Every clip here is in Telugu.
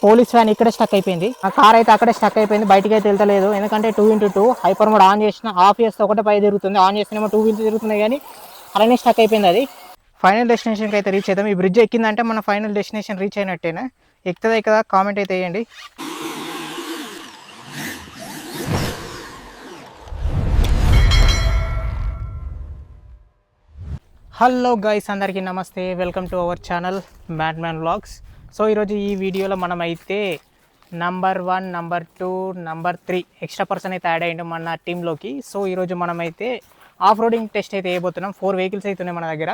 పోలీస్ వ్యాన్ ఇక్కడే స్టక్ అయిపోయింది. ఆ కార్ అయితే అక్కడే స్టక్ అయిపోయింది, బయటికి అయితే వెళ్తలేదు. ఎందుకంటే 2x2 హైపర్ మోడ్ ఆన్ చేసిన ఆఫ్ చేస్తే ఒకటే పై తిరుగుతుంది, ఆన్ చేస్తేనేమో 2 వీల్స్ తిరుగుతున్నాయి, కానీ అలానే స్టక్ అయిపోయింది అది. ఫైనల్ డెస్టినేషన్కి అయితే రీచ్ అవుతాం. ఈ బ్రిడ్జ్ ఎక్కిందంటే మన ఫైనల్ డెస్టినేషన్ రీచ్ అయినట్టేనా. ఎక్కుతుందా కదా కామెంట్ అయితే వేయండి. హలో గైస్, అందరికీ నమస్తే. Welcome to our channel man vlogs. So ఈరోజు ఈ వీడియోలో మనమైతే number 1, number 2, number 3 extra person అయితే యాడ్ అయ్యిండు మన టీంలోకి. సో ఈరోజు మనమైతే ఆఫ్ రోడింగ్ టెస్ట్ అయితే వేయబోతున్నాం. 4 వెహికల్స్ అయితే ఉన్నాయి మన దగ్గర,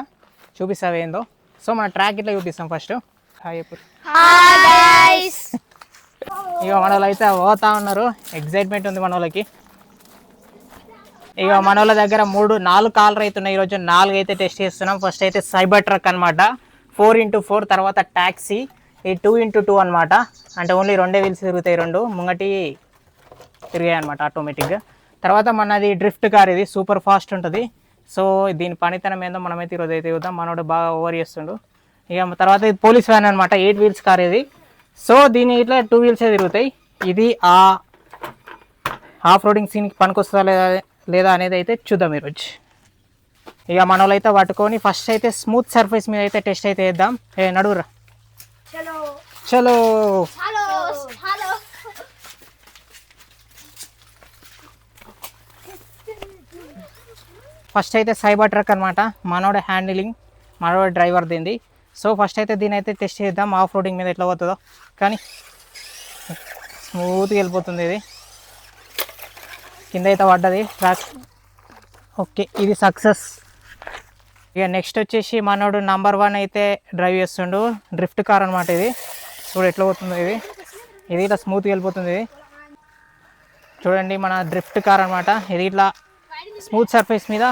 చూపిస్తావేందో. సో మన ట్రాక్ ఇట్లా చూపిస్తాం ఫస్ట్. ఇక మన వాళ్ళు అయితే పోతా ఉన్నారు, ఎగ్జైట్మెంట్ ఉంది మన వాళ్ళకి. ఇక మన వాళ్ళ దగ్గర 4 కార్లు అయితే ఉన్నాయి. ఈరోజు 4 అయితే టెస్ట్ చేస్తున్నాం. ఫస్ట్ అయితే సైబర్ ట్రక్ అనమాట, 4x4. తర్వాత ట్యాక్సీ, ఈ 2x2 అనమాట. అంటే ఓన్లీ 2 వీల్స్ తిరుగుతాయి, 2 ముంగటి తిరిగాయి అనమాట ఆటోమేటిక్గా. తర్వాత మనది డ్రిఫ్ట్ కార్, ఇది సూపర్ ఫాస్ట్ ఉంటుంది. సో దీని పనితనం ఏందో మనమైతే ఈరోజు అయితే చూద్దాం. మనోడు బాగా ఓవర్ చేస్తుండు. ఇక తర్వాత ఇది పోలీస్ వ్యాన్ అనమాట, 8 వీల్స్ కార్ ఇది. సో దీని ఇట్లా 2 వీల్సే తిరుగుతాయి. ఇది ఆఫ్ రోడింగ్ సీన్కి పనికొస్తుందా లేదా అనేది అయితే చూద్దాం ఈరోజు. ఇక మన వాళ్ళు అయితే పట్టుకొని ఫస్ట్ అయితే స్మూత్ సర్ఫేస్ మీద అయితే టెస్ట్ అయితే వేద్దాం. నడువురా, చలో. ఫస్ట్ అయితే సైబర్ ట్రక్ అనమాట, మనోడ హ్యాండిలింగ్, మనోడ డ్రైవర్ దీనిది. సో ఫస్ట్ అయితే దీని అయితే టెస్ట్ చేద్దాం ఆఫ్ రోడింగ్ మీద ఎట్లా పోతుందో. కానీ స్మూత్గా వెళ్ళిపోతుంది ఇది. కింద అయితే పడ్డది ట్రాక్. ఓకే, ఇది సక్సెస్. ఇక నెక్స్ట్ వచ్చేసి మనోడు నంబర్ 1 అయితే డ్రైవ్ చేస్తుండు, డ్రిఫ్ట్ కార్ అనమాట ఇది. చూడు ఎట్లా పోతుంది ఇది. ఇది ఇట్లా స్మూత్గా వెళ్ళిపోతుంది ఇది. చూడండి మన డ్రిఫ్ట్ కార్ అనమాట, ఇది ఇట్లా స్మూత్ సర్ఫేస్ మీద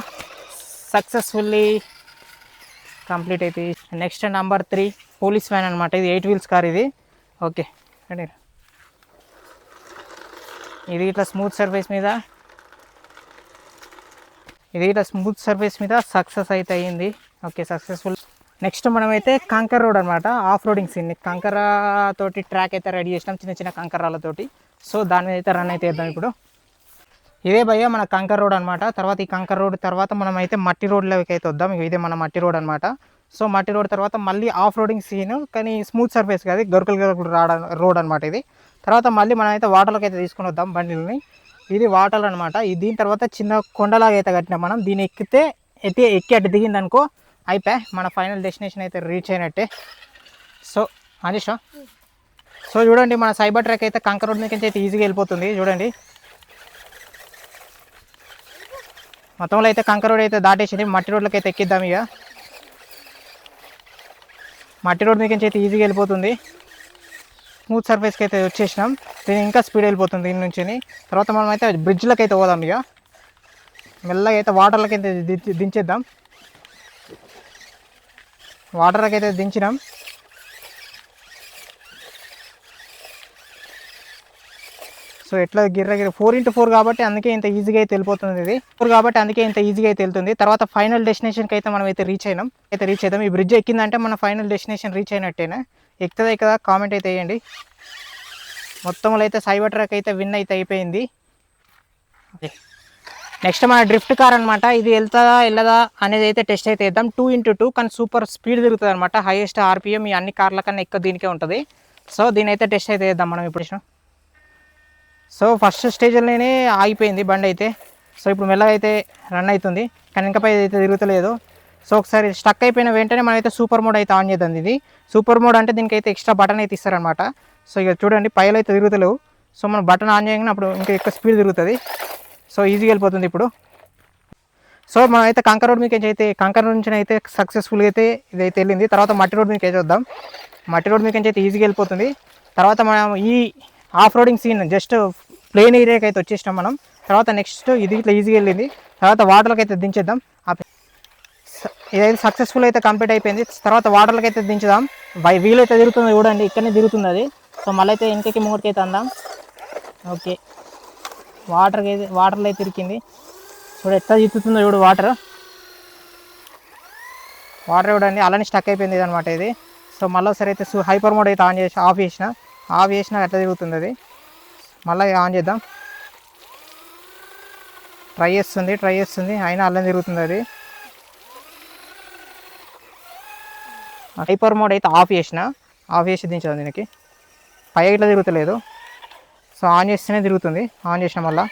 సక్సెస్ఫుల్లీ కంప్లీట్ అయితే. నెక్స్ట్ నంబర్ 3 పోలీస్ వ్యాన్ అనమాట, ఇది 8 వీల్స్ కార్ ఇది. ఓకే, ఇది ఇట్లా స్మూత్ సర్ఫేస్ మీద సక్సెస్ అయితే అయ్యింది. Okay, successful. నెక్స్ట్ మనమైతే కంకర్ రోడ్ అనమాట, ఆఫ్ రోడింగ్ సీన్. కంకర తోటి ట్రాక్ అయితే రెడీ చేసినాం, చిన్న చిన్న కంకరాలతోటి. సో దాని మీద అయితే రన్ అయితే వేద్దాం ఇప్పుడు. ఇదే భయ్య మన కంకర్ రోడ్ అనమాట. తర్వాత ఈ కంకర్ రోడ్ తర్వాత మనం అయితే మట్టి రోడ్లోకి అయితే వద్దాం. ఇదే మన మట్టి రోడ్ అనమాట. సో మట్టి రోడ్ తర్వాత మళ్ళీ ఆఫ్ రోడింగ్ సీన్, కానీ స్మూత్ సర్ఫేస్ కాదు, గరుకులు రోడ్ అనమాట ఇది. తర్వాత మళ్ళీ మనం అయితే వాటర్లోకి అయితే తీసుకుని వద్దాం బండిని. ఇది వాటర్ అనమాట. దీని తర్వాత చిన్న కొండలాగా అయితే కట్టినాం మనం. దీన్ని ఎక్కి అటు దిగిందనుకో అయిపోయి మన ఫైనల్ డెస్టినేషన్ అయితే రీచ్ అయినట్టే. సో అనీషా, సో చూడండి మన సైబర్ ట్రక్ అయితే కంకర్ రోడ్ నుంచి అయితే ఈజీగా వెళ్ళిపోతుంది. చూడండి మొత్తంలో అయితే కంకర్ రోడ్ అయితే దాటేసింది. మట్టి రోడ్లకి అయితే ఎక్కిద్దాం. ఇక మట్టి రోడ్ నుంచి అయితే ఈజీగా వెళ్ళిపోతుంది. స్మూత్ సర్ఫేస్కి అయితే వచ్చేసినాం. దీని ఇంకా స్పీడ్ వెళ్ళిపోతుంది దీని నుంచి. తర్వాత మనం అయితే బ్రిడ్జ్లకి అయితే పోదాం. ఇక మెల్లగా అయితే వాటర్లకి అయితే దించేద్దాం. వాటర్లకి అయితే దించినాం. సో ఎట్లా గిర్ర 4x4 కాబట్టి అందుకే ఇంత ఈజీగా అయితే వెళ్ళిపోతుంది. ఇది 4 కాబట్టి అందుకే ఇంత ఈజీగా అయితే వెళ్తుంది. తర్వాత ఫైనల్ డెస్టినేషన్కి అయితే మనం అయితే రీచ్ అవుదాం. ఈ బ్రిడ్జ్ ఎక్కిందంటే మన ఫైనల్ డెస్టినేషన్ రీచ్ అయినట్టేనా. ఎక్కుతుందా కదా కామెంట్ అయితే వేయండి. మొత్తంలో అయితే సైబర్ ట్రక్ అయితే విన్ అయితే అయిపోయింది. నెక్స్ట్ మన డ్రిఫ్ట్ కార్ అనమాట, ఇది వెళ్ళదా అనేది అయితే టెస్ట్ అయితే వేద్దాం. 2x2 కానీ సూపర్ స్పీడ్ తిరుగుతుంది అనమాట. హైయెస్ట్ RPM ఈ అన్ని కార్ల కన్నా ఎక్కువ దీనికే ఉంటుంది. సో దీని అయితే టెస్ట్ అయితే వేద్దాం మనం ఇప్పుడు. సో ఫస్ట్ స్టేజ్లోనే ఆగిపోయింది బండి అయితే. సో ఇప్పుడు మెల్లగా అయితే రన్ అవుతుంది, కానీ ఇంకపై అయితే తిరుగుతలేదు. సో ఒకసారి స్టక్ అయిపోయిన వెంటనే మనం అయితే సూపర్ మోడ్ అయితే ఆన్ చేద్దాం. ఇది సూపర్ మోడ్ అంటే దీనికి అయితే ఎక్స్ట్రా బటన్ అయితే ఇస్తారనమాట. సో ఇక చూడండి పైలు అయితే తిరుగుతలేవు. సో మనం బటన్ ఆన్ చేయగానే అప్పుడు ఇంకా ఎక్కువ స్పీడ్ తిరుగుతుంది. సో ఈజీగా వెళ్ళిపోతుంది ఇప్పుడు. సో మనం అయితే కంకర్ రోడ్ నుంచి అయితే సక్సెస్ఫుల్గా అయితే ఇదైతే వెళ్ళింది. తర్వాత మట్టి రోడ్ మీకు అయితే వద్దాం. మట్టి రోడ్ మీకు అయితే ఈజీగా వెళ్ళిపోతుంది. తర్వాత మనం ఈ off roading scene just plain ఏరియాకి అయితే వచ్చేసినాం మనం. తర్వాత నెక్స్ట్ ఇది ఇట్లా ఈజీగా వెళ్ళింది. తర్వాత వాటర్కి అయితే దించేద్దాం. ఇదైతే సక్సెస్ఫుల్ అయితే కంప్లీట్ అయిపోయింది. తర్వాత వాటర్కి అయితే దించుదాం. వీల్ అయితే తిరుగుతుంది చూడండి, ఇక్కడనే తిరుగుతుంది అది. సో మళ్ళీ అయితే ఇంటికి మూడుకి అయితే అందాం. ఓకే, వాటర్లో అయితే తిరిగింది. చూడు ఎట్లా తిరుగుతుందో చూడు వాటర్ చూడండి, అలానే స్టక్ అయిపోయింది అనమాట ఇది. సో మళ్ళీ ఒకసారి అయితే హైపర్ మోడ్ అయితే ఆఫ్ చేసిన. ఆఫ్ చేసినా ఎట్లా తిరుగుతుంది అది. మళ్ళీ ఆన్ చేద్దాం. ట్రై చేస్తుంది అయినా అల్లం తిరుగుతుంది అది. హైపర్ మోడ్ అయితే ఆఫ్ చేసి దించాను దీనికి. పైగా ఇట్లా తిరుగుతలేదు. సో ఆన్ చేస్తేనే తిరుగుతుంది. ఆన్ చేసిన మళ్ళీ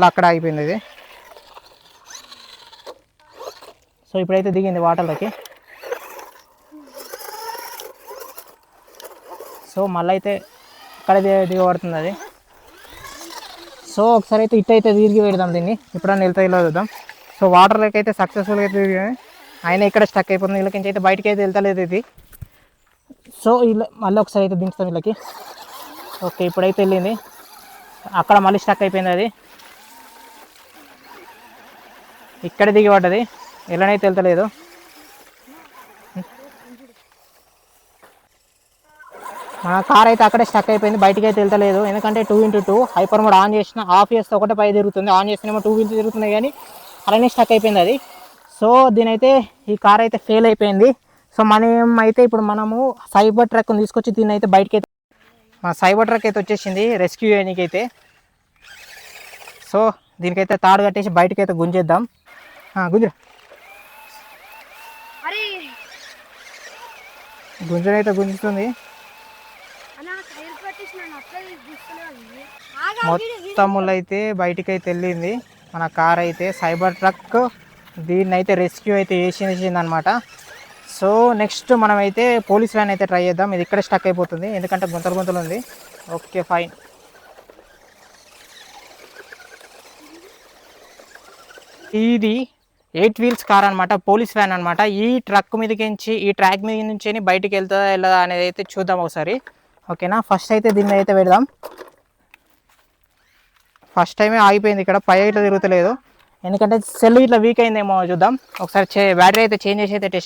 అక్కడ ఆగిపోయింది ఇది. సో ఇప్పుడైతే దిగింది వాటర్లోకి. సో మళ్ళీ అయితే ఇక్కడ దిగబడుతుంది అది. సో ఒకసారి అయితే ఇట్టయితే తిరిగి పెడదాం దీన్ని. ఎప్పుడన్నా వెళ్తా చూద్దాం. సో వాటర్లోకి అయితే సక్సెస్ఫుల్గా అయితే తిరిగి అయినా ఇక్కడ స్టక్ అయిపోతుంది. వీళ్ళకి అయితే బయటకి అయితే వెళ్తలేదు ఇది. సో ఇలా మళ్ళీ ఒకసారి అయితే దించుతాం వీళ్ళకి. ఓకే ఇప్పుడైతే వెళ్ళింది. అక్కడ మళ్ళీ స్టక్ అయిపోయింది అది. ఇక్కడ దిగి పడ్డది. ఎలానైతే వెళ్తలేదు. మన కార్ అయితే అక్కడే స్టక్ అయిపోయింది. బయటికి అయితే వెళ్తలేదు. ఎందుకంటే 2x2 హైపర్ మోడ్ ఆన్ చేసిన ఆఫ్ చేస్తే ఒకటే పై తిరుగుతుంది. ఆన్ చేస్తేనేమో 2 వీల్స్ తిరుగుతున్నాయి కానీ అలానే స్టక్ అయిపోయింది అది. సో దీనైతే ఈ కార్ అయితే ఫెయిల్ అయిపోయింది. సో మనం అయితే ఇప్పుడు మనము సైబర్ ట్రక్ని తీసుకొచ్చి దీన్ని అయితే బయటకి అయితే మా సైబర్ ట్రక్ అయితే వచ్చేసింది రెస్క్యూ చేయడానికి అయితే. సో దీనికైతే తాడు కట్టేసి బయటకి అయితే గుంజేద్దాం. గుంజనైతే గుంజుతుంది. మొత్తములు అయితే బయటికి అయితే వెళ్ళింది మన కార్ అయితే. సైబర్ ట్రక్ దీన్ని అయితే రెస్క్యూ అయితే చేసింది అనమాట. సో నెక్స్ట్ మనమైతే పోలీస్ వ్యాన్ అయితే ట్రై చేద్దాం. ఇది ఇక్కడే స్టక్ అయిపోతుంది ఎందుకంటే గుంతలు ఉంది. Okay fine. ఇది 8 వీల్స్ కార్ అనమాట, పోలీస్ వ్యాన్ అనమాట. ఈ ట్రక్ మీదకించి ఈ ట్రాక్ మీద నుంచి బయటికి వెళ్తుందా వెళ్ళదా అనేది అయితే చూద్దాం ఒకసారి. ఓకేనా, ఫస్ట్ అయితే దీన్ని అయితే పెడదాం. ఫస్ట్ టైమే ఆగిపోయింది ఇక్కడ, పై ఇట్లా తిరుగుతలేదు ఎందుకంటే సెల్ ఇట్లా వీక్ అయిందేమో చూద్దాం ఒకసారి. బ్యాటరీ అయితే చేంజ్ చేసి అయితే టెస్ట్